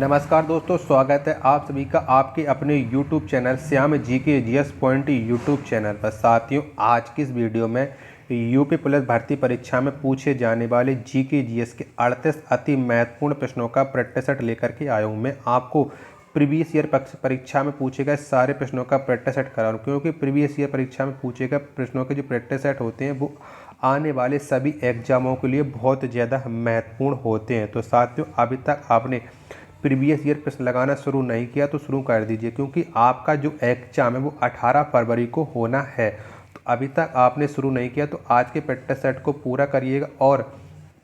नमस्कार दोस्तों, स्वागत है आप सभी का आपके अपने YouTube channel Shyam GK GS point YouTube channel पर। साथियों, आज की इस वीडियो में यूपी पुलिस भर्ती परीक्षा में पूछे जाने वाले जीके जीएस के 38 अति महत्वपूर्ण प्रश्नों का प्रैक्टिस सेट लेकर के आया हूँ। मैं आपको प्रीवियस ईयर परीक्षा में पूछे गए सारे प्रश्नों का प्रैक्टिस सेट करा रहा हूँ, क्योंकि प्रीवियस ईयर परीक्षा में पूछे गए प्रश्नों के जो प्रैक्टिस सेट होते हैं वो आने वाले सभी एग्जामों के लिए बहुत ज़्यादा महत्वपूर्ण होते हैं। तो साथियों, अभी तक आपने प्रीवियस ईयर प्रश्न लगाना शुरू नहीं किया तो शुरू कर दीजिए, क्योंकि आपका जो एग्जाम है वो 18 फरवरी को होना है। तो अभी तक आपने शुरू नहीं किया तो आज के प्रैक्टिस सेट को पूरा करिएगा, और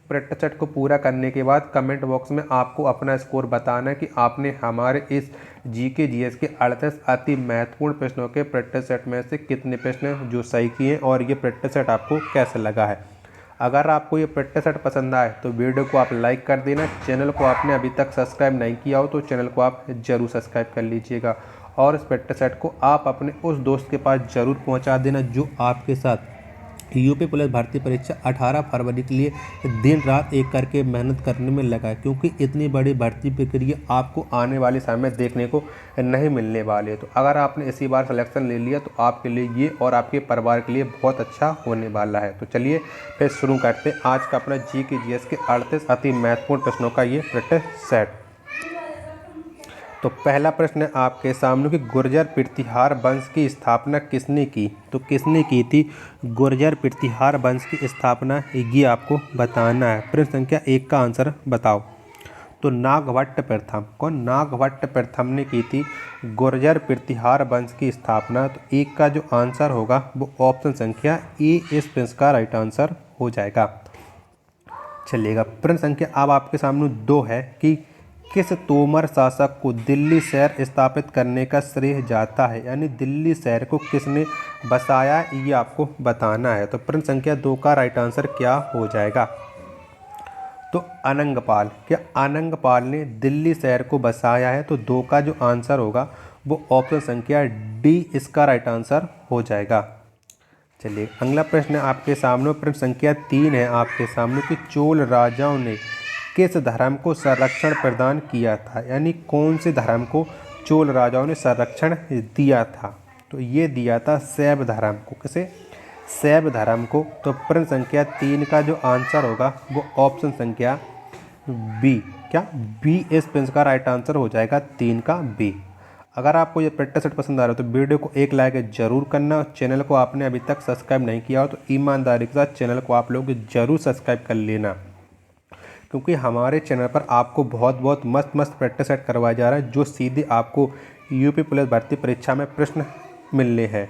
प्रैक्टिस सेट को पूरा करने के बाद कमेंट बॉक्स में आपको अपना स्कोर बताना है कि आपने हमारे इस जीके जीएस के 38 अति महत्वपूर्ण प्रश्नों के प्रैक्टिस सेट में से कितने प्रश्न जो सही किए हैं और ये प्रैक्टिस सेट आपको कैसे लगा है। अगर आपको ये प्रैक्टिस सेट पसंद आए तो वीडियो को आप लाइक कर देना। चैनल को आपने अभी तक सब्सक्राइब नहीं किया हो तो चैनल को आप ज़रूर सब्सक्राइब कर लीजिएगा, और इस प्रैक्टिस सेट को आप अपने उस दोस्त के पास ज़रूर पहुंचा देना जो आपके साथ यूपी पुलिस भर्ती परीक्षा 18 फरवरी के लिए दिन रात एक करके मेहनत करने में लगा है, क्योंकि इतनी बड़ी भर्ती प्रक्रिया आपको आने वाले समय में देखने को नहीं मिलने वाले। तो अगर आपने इसी बार सिलेक्शन ले लिया तो आपके लिए ये और आपके परिवार के लिए बहुत अच्छा होने वाला है। तो चलिए फिर शुरू करते हैं आज का अपना जीके जीएस के 38 अति महत्वपूर्ण प्रश्नों का ये प्रैक्टिस सेट। तो पहला प्रश्न है आपके सामने कि गुर्जर प्रतिहार वंश की स्थापना किसने की। तो किसने की थी गुर्जर प्रतिहार वंश की स्थापना, ये आपको बताना है। प्रश्न संख्या 1 का आंसर बताओ। तो नागभट्ट प्रथम, कौन? नागभट्ट प्रथम ने की थी गुर्जर प्रतिहार वंश की स्थापना। तो 1 का जो आंसर होगा वो ऑप्शन संख्या ए इस प्रश्न का राइट आंसर हो जाएगा। चलिएगा, प्रश्न संख्या अब आपके सामने 2 है कि किस तोमर शासक को दिल्ली शहर स्थापित करने का श्रेय जाता है, यानी दिल्ली शहर को किसने बसाया, ये आपको बताना है। तो प्रश्न संख्या 2 का राइट आंसर क्या हो जाएगा? तो अनंगपाल। क्या अनंगपाल ने दिल्ली शहर को बसाया है? तो 2 का जो आंसर होगा वो ऑप्शन संख्या डी इसका राइट आंसर हो जाएगा। चलिए, अगला प्रश्न आपके सामने प्रश्न संख्या 3 है आपके सामने कि चोल राजाओं ने किस धर्म को संरक्षण प्रदान किया था, यानी कौन से धर्म को चोल राजाओं ने संरक्षण दिया था। तो ये दिया था शैव धर्म को। किसे? शैव धर्म को। तो प्रश्न संख्या 3 का जो आंसर होगा वो ऑप्शन संख्या बी, क्या बी इस प्रश्न का राइट आंसर हो जाएगा, 3 का बी। अगर आपको ये प्रैक्टिस सेट पसंद आ रहा है तो वीडियो को एक लाइक जरूर करना, और चैनल को आपने अभी तक सब्सक्राइब नहीं किया हो तो ईमानदारी के साथ चैनल को आप लोग जरूर सब्सक्राइब कर लेना, क्योंकि हमारे चैनल पर आपको बहुत मस्त प्रैक्टिस सेट करवाया जा रहा है जो सीधे आपको यूपी पुलिस भर्ती परीक्षा में प्रश्न मिलने हैं।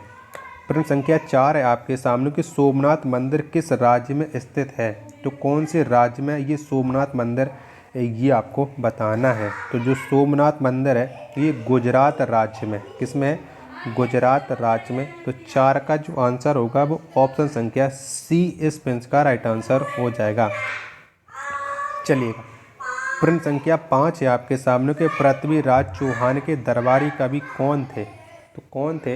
प्रश्न संख्या 4 है आपके सामने कि सोमनाथ मंदिर किस राज्य में स्थित है। तो कौन से राज्य में ये सोमनाथ मंदिर, ये आपको बताना है। तो जो सोमनाथ मंदिर है ये गुजरात राज्य में, किस में है? गुजरात राज्य में। तो 4 का जो आंसर होगा वो ऑप्शन संख्या सी इस प्रश्न का राइट आंसर हो जाएगा। चलिएगा, प्रश्न संख्या 5 है आपके सामने के पृथ्वीराज चौहान के दरबारी कवि कौन थे। तो कौन थे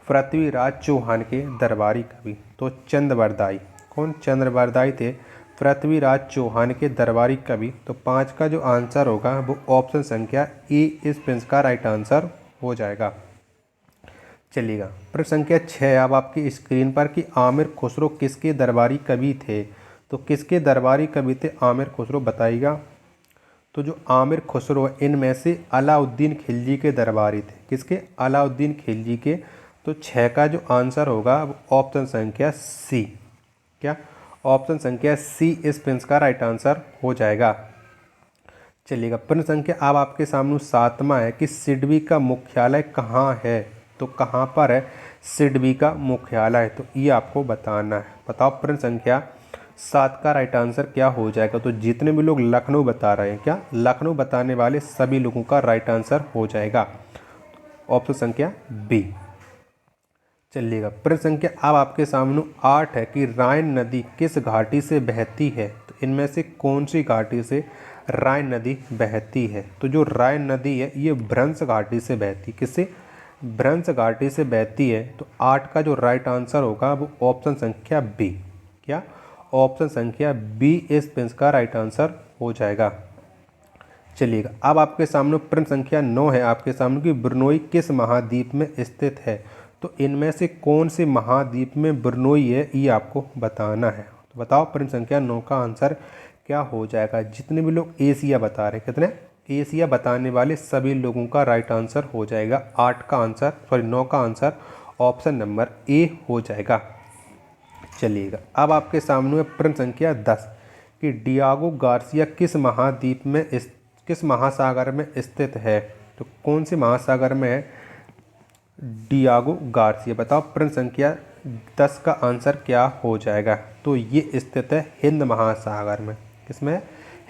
पृथ्वीराज चौहान के दरबारी कवि? तो चंद्रवरदाई। कौन? चंद्रवरदाई थे पृथ्वीराज चौहान के दरबारी कवि। तो 5 का जो आंसर होगा वो ऑप्शन संख्या ए इस प्रश्न का राइट आंसर हो जाएगा। चलिएगा, प्रश्न संख्या 6 अब आपकी स्क्रीन पर कि आमिर खुसरो किसके दरबारी कवि थे। तो किसके दरबारी कवि थे आमिर खुसरो, बताइएगा। तो जो आमिर खुसरो इनमें से अलाउद्दीन खिलजी के दरबारी थे। किसके? अलाउद्दीन खिलजी के। तो 6 का जो आंसर होगा वो ऑप्शन संख्या सी, क्या ऑप्शन संख्या सी इस प्रश्न का राइट आंसर हो जाएगा। चलिएगा, प्रश्न संख्या अब आपके सामने 7वां है कि सिडबी का मुख्यालय कहाँ है। तो कहाँ पर है सिडबी का मुख्यालय, तो ये आपको बताना है। बताओ प्रश्न संख्या 7 का राइट आंसर क्या हो जाएगा। तो जितने भी लोग लखनऊ बता रहे हैं, क्या लखनऊ बताने वाले सभी लोगों का राइट आंसर हो जाएगा, ऑप्शन संख्या बी। चलिएगा, प्रश्न संख्या अब आपके सामने 8 है कि रायन नदी किस घाटी से बहती है। तो इनमें से कौन सी घाटी से रायन नदी बहती है। तो जो रायन नदी है ये भ्रंश घाटी से बहती, किससे? भ्रंश घाटी से बहती है। तो 8 का जो राइट आंसर होगा वो ऑप्शन संख्या बी, क्या ऑप्शन संख्या बी इस प्रश्न का राइट आंसर हो जाएगा। चलिएगा, अब आपके सामने प्रश्न संख्या 9 है आपके सामने कि ब्रुनोई किस महाद्वीप में स्थित है। तो इनमें से कौन से महाद्वीप में ब्रुनोई है ये आपको बताना है। तो बताओ प्रश्न संख्या 9 का आंसर क्या हो जाएगा। जितने भी लोग एशिया बता रहे हैं, कितने एशिया बताने वाले सभी लोगों का राइट आंसर हो जाएगा 9 का आंसर ऑप्शन नंबर ए हो जाएगा। चलिएगा, अब आपके सामने प्रश्न संख्या 10 कि डियागो गार्सिया किस महासागर में स्थित है। तो कौन से महासागर में है डियागो गार्सिया। बताओ प्रश्न संख्या 10 का आंसर क्या हो जाएगा। तो ये स्थित है हिंद महासागर में। किसमें?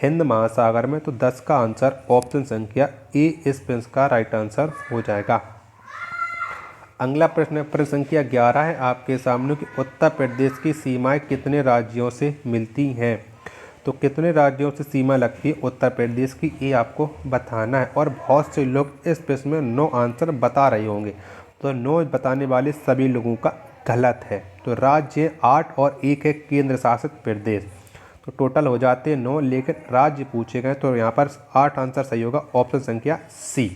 हिंद महासागर में। तो 10 का आंसर ऑप्शन संख्या ए इस प्रश्न का राइट आंसर हो जाएगा। अगला प्रश्न प्रश्न संख्या 11 है आपके सामने कि उत्तर प्रदेश की सीमाएं कितने राज्यों से मिलती हैं। तो कितने राज्यों से सीमा लगती है उत्तर प्रदेश की, ये आपको बताना है। और बहुत से लोग इस प्रश्न में 9 आंसर बता रहे होंगे, तो 9 बताने वाले सभी लोगों का गलत है। तो राज्य 8 और 1 है केंद्र शासित प्रदेश। तो टोटल हो जाते हैं 9, लेकिन राज्य पूछे गए तो यहाँ पर 8 आंसर सही होगा, ऑप्शन संख्या सी।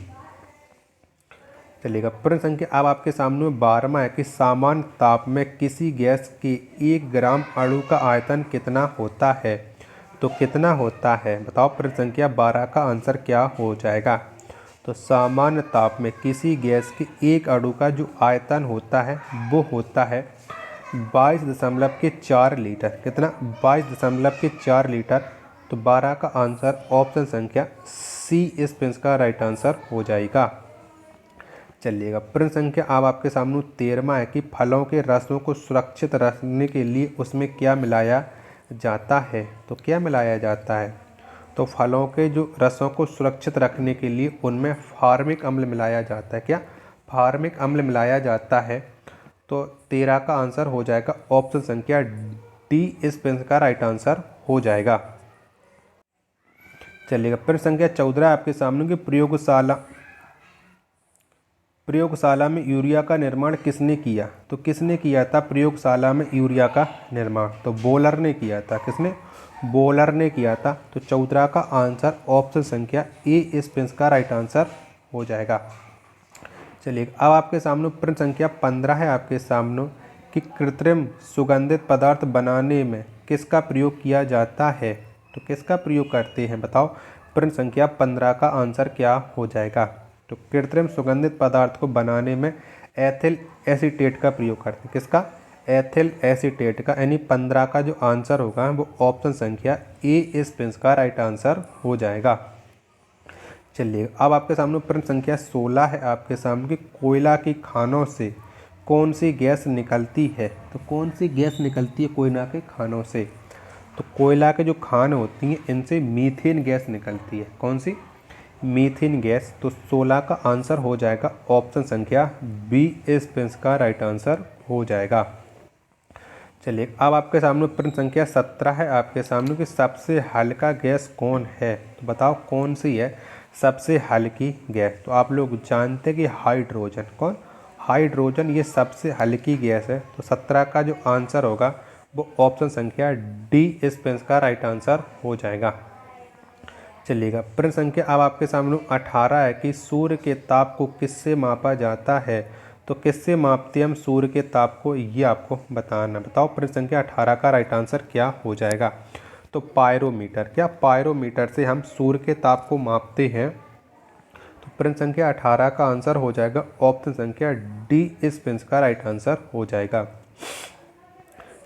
चलिएगा, प्रश्न संख्या अब आपके सामने 12वां है कि सामान्य ताप में किसी गैस के 1 ग्राम अणु का आयतन कितना होता है। तो कितना होता है बताओ। प्रश्न संख्या 12 का आंसर क्या हो जाएगा। तो सामान्य ताप में किसी गैस के 1 अणु का जो आयतन होता है वो होता है 22.4 लीटर। कितना? 22.4 लीटर। तो 12 का आंसर ऑप्शन संख्या सी इस प्रश्न का राइट आंसर हो जाएगा। चलिएगा, प्रश्न संख्या अब आपके सामने 13वां है कि फलों के रसों को सुरक्षित रखने के लिए उसमें क्या मिलाया जाता है। तो क्या मिलाया जाता है। तो फलों के जो रसों को सुरक्षित रखने के लिए उनमें फार्मिक अम्ल मिलाया जाता है। क्या? फार्मिक अम्ल मिलाया जाता है। तो 13 का आंसर हो जाएगा ऑप्शन संख्या डी इस प्रश्न का राइट आंसर हो जाएगा। चलिएगा, प्रश्न संख्या 14 आपके सामने की प्रयोगशाला में यूरिया का निर्माण किसने किया। तो किसने किया था प्रयोगशाला में यूरिया का निर्माण। तो बोलर ने किया था। किसने? बोलर ने किया था। तो 14 का आंसर ऑप्शन संख्या ए इस प्रश्न का राइट आंसर हो जाएगा। चलिए, अब आपके सामने प्रश्न संख्या 15 है आपके सामने कि कृत्रिम सुगंधित पदार्थ बनाने में किसका प्रयोग किया जाता है। तो किसका प्रयोग करते हैं बताओ। प्रश्न संख्या 15 का आंसर क्या हो जाएगा। तो कृत्रिम सुगंधित पदार्थ को बनाने में एथिल एसीटेट का प्रयोग करते हैं। किसका? एथिल एसीटेट का। यानी 15 का जो आंसर होगा वो ऑप्शन संख्या ए इस प्रश्न का राइट आंसर हो जाएगा। चलिए, अब आपके सामने प्रश्न संख्या 16 है आपके सामने कि कोयला की खानों से कौन सी गैस निकलती है। तो कौन सी गैस निकलती है कोयला के खानों से। तो कोयला के जो खान होती हैं इनसे मीथेन गैस निकलती है। कौन सी? Methane gas. तो 16 का आंसर हो जाएगा ऑप्शन संख्या बी इस प्रश्न का राइट आंसर हो जाएगा। चलिए, अब आपके सामने प्रश्न संख्या 17 है आपके सामने कि सबसे हल्का गैस कौन है। तो बताओ कौन सी है सबसे हल्की गैस। तो आप लोग जानते हैं कि हाइड्रोजन। कौन? हाइड्रोजन ये सबसे हल्की गैस है। तो 17 का जो आंसर होगा वो ऑप्शन संख्या डी इस प्रश्न का राइट आंसर हो जाएगा। चलिएगा, प्रश्न संख्या अब आपके सामने 18 है कि सूर्य के ताप को किससे मापा जाता है। तो किससे मापते हैं हम सूर्य के ताप को, ये आपको बताना। बताओ प्रश्न संख्या 18 का राइट आंसर क्या हो जाएगा। तो पायरोमीटर। क्या? पायरोमीटर से हम सूर्य के ताप को मापते हैं। तो प्रश्न संख्या 18 का आंसर हो जाएगा ऑप्शन संख्या डी इस प्रश्न का राइट आंसर हो जाएगा।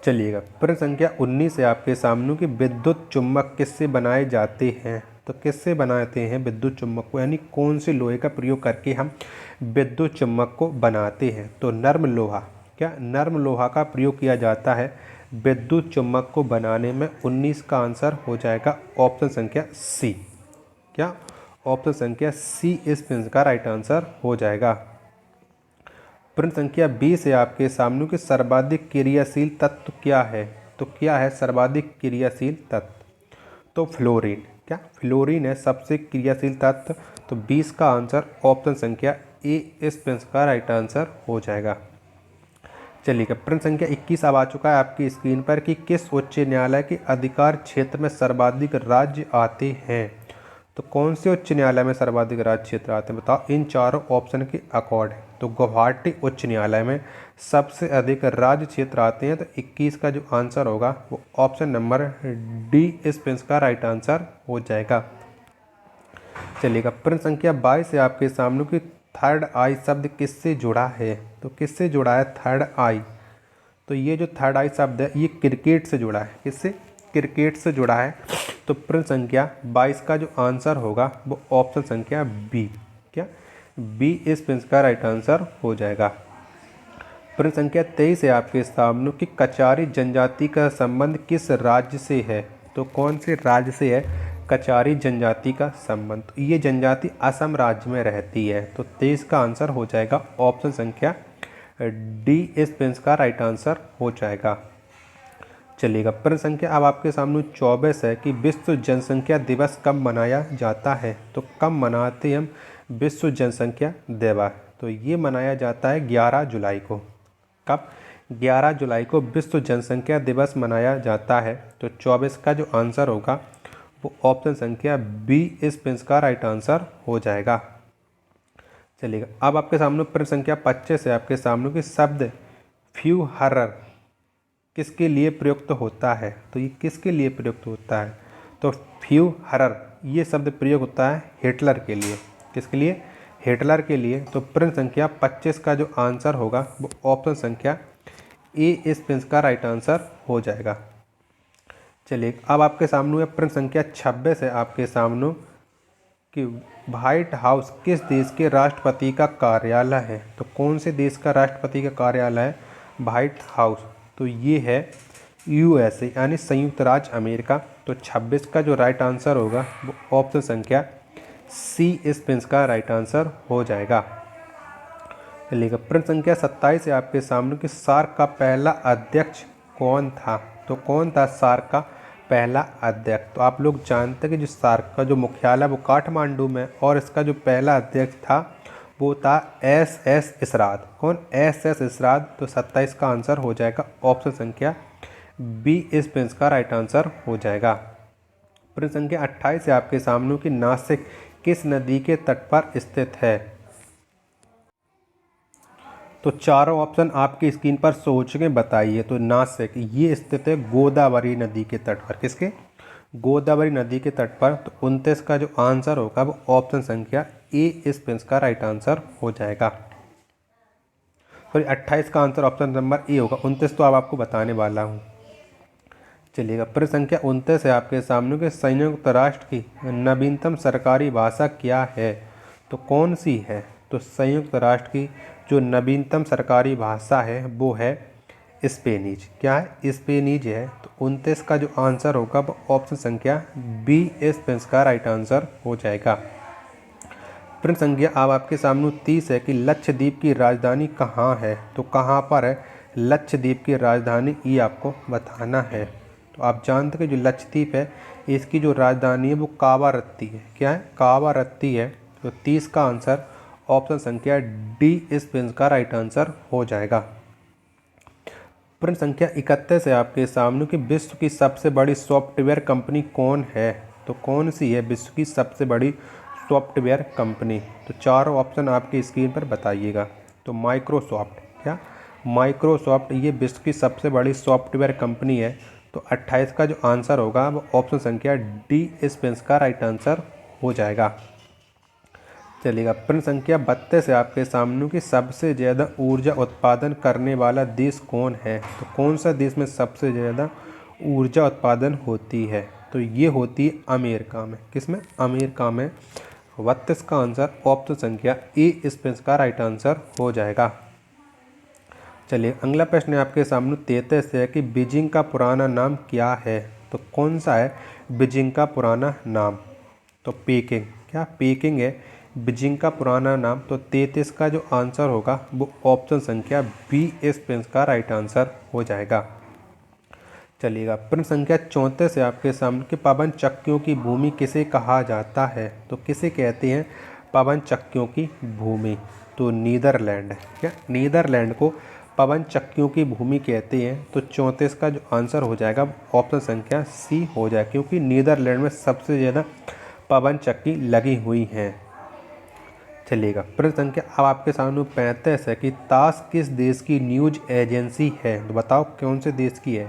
चलिएगा, प्रश्न संख्या 19 है आपके सामने कि विद्युत चुम्बक किससे बनाए जाते हैं। तो किससे बनाते हैं विद्युत चुम्बक को, यानी कौन से लोहे का प्रयोग करके हम विद्युत चुम्बक को बनाते हैं। तो नर्म लोहा। क्या? नर्म लोहा का प्रयोग किया जाता है विद्युत चुम्बक को बनाने में। 19 का आंसर हो जाएगा ऑप्शन संख्या सी। क्या? ऑप्शन संख्या सी इस प्रश्न का राइट आंसर हो जाएगा। प्रश्न संख्या 20 है आपके सामने कि सर्वाधिक क्रियाशील तत्व क्या है। तो क्या है सर्वाधिक क्रियाशील तत्व। तो फ्लोरीन। क्या? फ्लोरीन है सबसे क्रियाशील तत्व। तो 20 का आंसर ऑप्शन संख्या ए इस प्रश्न का राइट आंसर हो जाएगा। चलिए, प्रश्न संख्या 21 अब आ चुका है आपकी स्क्रीन पर कि किस उच्च न्यायालय के अधिकार क्षेत्र में सर्वाधिक राज्य आते हैं। तो कौन से उच्च न्यायालय में सर्वाधिक राज्य क्षेत्र आते हैं बताओ इन चारों ऑप्शन के अकॉर्डिंग। तो गुवाहाटी उच्च न्यायालय में सबसे अधिक राज्य क्षेत्र आते हैं, तो 21 का जो आंसर होगा वो ऑप्शन नंबर डी इस प्रश्न का राइट आंसर हो जाएगा। चलिएगा, प्रश्न संख्या 22 से आपके सामने की थर्ड आई शब्द किससे जुड़ा है। तो किससे जुड़ा है थर्ड आई। तो ये जो थर्ड आई शब्द है ये क्रिकेट से जुड़ा है। किससे? क्रिकेट से जुड़ा है। तो प्रश्न संख्या 22 का जो आंसर होगा वो ऑप्शन संख्या बी, क्या बी इस प्रश्न का राइट आंसर हो जाएगा। प्रश्न संख्या 23 है आपके सामने कि कचारी जनजाति का संबंध किस राज्य से है। तो कौन से राज्य से है कचारी जनजाति का संबंध। तो ये जनजाति असम राज्य में रहती है। तो 23 का आंसर हो जाएगा ऑप्शन संख्या डी इस प्रश्न का राइट आंसर हो जाएगा। चलिएगा, प्रश्न संख्या अब आपके सामने 24 है कि विश्व जनसंख्या दिवस कब मनाया जाता है। तो कब मनाते हैं हम विश्व जनसंख्या दिवस। तो ये मनाया जाता है 11 जुलाई को। कब? 11 जुलाई को विश्व जनसंख्या दिवस मनाया जाता है। तो 24 का जो आंसर होगा वो ऑप्शन संख्या बी इस प्रश्न का राइट आंसर हो जाएगा। चलिएगा, अब आपके सामने प्रश्न संख्या 25 है आपके सामने कि शब्द फ्यू हरर किसके लिए प्रयुक्त होता है। तो ये किसके लिए प्रयुक्त होता है। तो फ्यू हरर ये शब्द प्रयोग होता है हिटलर के लिए। किसके लिए? हिटलर के लिए। तो प्रश्न संख्या 25 का जो आंसर होगा वो ऑप्शन संख्या ए इस प्रश्न का राइट आंसर हो जाएगा। चलिए, अब आपके सामने प्रश्न संख्या 26 है आपके सामने कि व्हाइट हाउस किस देश के राष्ट्रपति का कार्यालय है। तो कौन से देश का राष्ट्रपति का कार्यालय है व्हाइट हाउस। तो ये है यूएसए यानी संयुक्त राज्य अमेरिका। तो 26 का जो राइट आंसर होगा वो ऑप्शन संख्या सी इस प्रश्न का राइट आंसर हो जाएगा। चलिएगा, प्रश्न संख्या 27 है आपके सामने कि सार्क का पहला अध्यक्ष कौन था। तो कौन था सार्क का पहला अध्यक्ष। तो आप लोग जानते हैं कि जो सार्क का जो मुख्यालय वो काठमांडू में, और इसका जो पहला अध्यक्ष था वो था एस इसरात। कौन? एस इसरात। तो 27 का आंसर हो जाएगा ऑप्शन संख्या बी इस प्रश्न का राइट आंसर हो जाएगा। प्रश्न संख्या 28 है आपके सामने कि नासिक किस नदी के तट पर स्थित है। तो चारों ऑप्शन आपकी स्क्रीन पर सोच के बताइए। तो नासिक ये स्थित है गोदावरी नदी के तट पर। किसके? गोदावरी नदी के तट पर। तो 29 का जो आंसर होगा वो ऑप्शन संख्या ए इस प्रश्न का राइट आंसर हो जाएगा। सॉरी, 28 का आंसर ऑप्शन नंबर ए होगा। 29 तो अब आपको बताने वाला हूँ। चलिएगा, प्रश्न संख्या 29 है आपके सामने कि संयुक्त राष्ट्र की नवीनतम सरकारी भाषा क्या है। तो कौन सी है। तो संयुक्त राष्ट्र की जो नवीनतम सरकारी भाषा है वो है स्पेनिश। क्या है? स्पेनिश है। तो 29 का जो आंसर होगा वो ऑप्शन संख्या बी इस प्रश्न का राइट आंसर हो जाएगा। प्रश्न संख्या अब आपके सामने 30 है कि लक्षद्वीप की राजधानी कहाँ है। तो कहाँ पर है लक्षद्वीप की राजधानी, ये आपको बताना है। तो आप जानते हैं कि जो लक्षद्वीप है इसकी जो राजधानी है वो कावारत्ती है। क्या है? कावारत्ती है। तो 30 का आंसर ऑप्शन संख्या डी इस प्रश्न का राइट आंसर हो जाएगा। प्रश्न संख्या 31 है आपके सामने कि विश्व की सबसे बड़ी सॉफ्टवेयर कंपनी कौन है। तो कौन सी है विश्व की सबसे बड़ी सॉफ्टवेयर कंपनी। तो चारों ऑप्शन आपकी स्क्रीन पर बताइएगा। तो माइक्रोसॉफ्ट। क्या? माइक्रोसॉफ्ट ये विश्व की सबसे बड़ी सॉफ्टवेयर कंपनी है। तो 28 का जो आंसर होगा वो ऑप्शन संख्या डी इस प्रश्न का राइट आंसर हो जाएगा। चलिएगा, प्रश्न संख्या 32 है आपके सामने कि सबसे ज़्यादा ऊर्जा उत्पादन करने वाला देश कौन है। तो कौन सा देश में सबसे ज़्यादा ऊर्जा उत्पादन होती है। तो ये होती है अमेरिका में। किसमें? अमेरिका में। 32 का आंसर ऑप्शन संख्या ए इस प्रश्न का राइट आंसर हो जाएगा। चलिए, अगला प्रश्न है आपके सामने 33 है कि बीजिंग का पुराना नाम क्या है। तो कौन सा है बीजिंग का पुराना नाम। तो पेकिंग। क्या? पेकिंग है बीजिंग का पुराना नाम। तो 33 का जो आंसर होगा वो ऑप्शन संख्या बी इस प्रश्न का राइट आंसर हो जाएगा। चलिएगा, प्रश्न संख्या 34 है आपके सामने कि पवन चक्कियों की भूमि किसे कहा जाता है। तो किसे कहते हैं पवन चक्कियों की भूमि। तो नीदरलैंड है। क्या? नीदरलैंड को पवन चक्कियों की भूमि कहते हैं। तो 34 का जो आंसर हो जाएगा ऑप्शन संख्या सी हो जाएगा, क्योंकि नीदरलैंड में सबसे ज़्यादा पवन चक्की लगी हुई हैं। चलिएगा, प्रश्न संख्या अब आपके सामने 35 है कि तास किस देश की न्यूज एजेंसी है? तो बताओ कौन से देश की है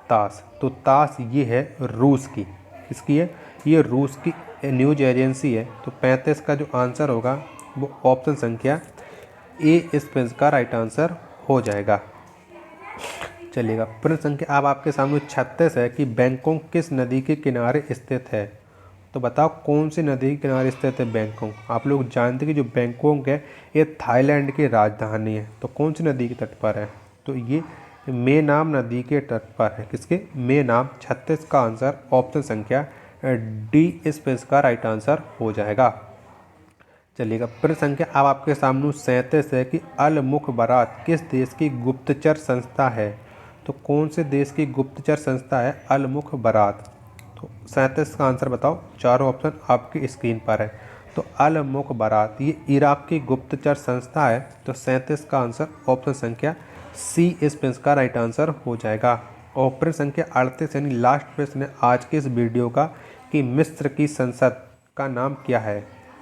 तास? तो तास ये है रूस की। किसकी है? ये रूस की न्यूज एजेंसी है। तो 35 का जो आंसर होगा वो ऑप्शन संख्या ए इसका राइट आंसर हो जाएगा। चलिएगा, प्रश्न संख्या अब आपके सामने 36 है कि बैंकॉक किस नदी के किनारे स्थित है? तो बताओ कौन सी नदी के किनारे स्थित है बैंकॉक? आप लोग जानते हैं कि जो बैंकॉक है ये थाईलैंड की राजधानी है। तो कौन सी नदी के तट पर है? तो ये मेनाम नदी के तट पर है। किसके? मेनाम। 36 का आंसर ऑप्शन संख्या डी इसका राइट आंसर हो जाएगा। चलिएगा, प्रश्न संख्या अब आपके सामने 37 है कि अल मुखबरात किस देश की गुप्तचर संस्था है? तो कौन से देश की गुप्तचर संस्था है अल मुखबरात? तो 37 का आंसर बताओ। चारों ऑप्शन आपकी स्क्रीन पर है। तो अल मुखबरात ये इराक की गुप्तचर संस्था है। तो 37 का आंसर ऑप्शन संख्या सी इसका राइट आंसर हो जाएगा। और प्रश्न संख्या 38 यानी लास्ट प्रश्न है आज के इस वीडियो का कि मिस्र की संसद का नाम क्या है?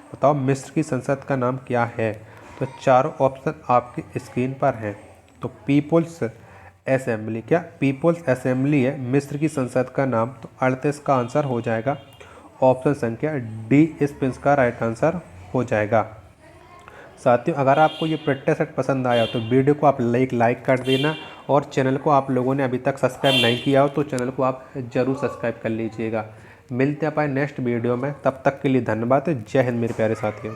बताओ मिस्र की संसद का नाम क्या है? तो चारों ऑप्शन आपकी स्क्रीन पर हैं। तो पीपुल्स असेंबली, क्या पीपुल्स असेंबली है मिस्र की संसद का नाम। तो 38 का आंसर हो जाएगा ऑप्शन संख्या डी इसका राइट आंसर हो जाएगा। साथियों, अगर आपको ये प्रैक्टिस सेट पसंद आया तो वीडियो को आप लाइक कर देना, और चैनल को आप लोगों ने अभी तक सब्सक्राइब नहीं किया हो तो चैनल को आप ज़रूर सब्सक्राइब कर लीजिएगा। मिलते हैं अपन नेक्स्ट वीडियो में, तब तक के लिए धन्यवाद। जय हिंद मेरे प्यारे साथियों।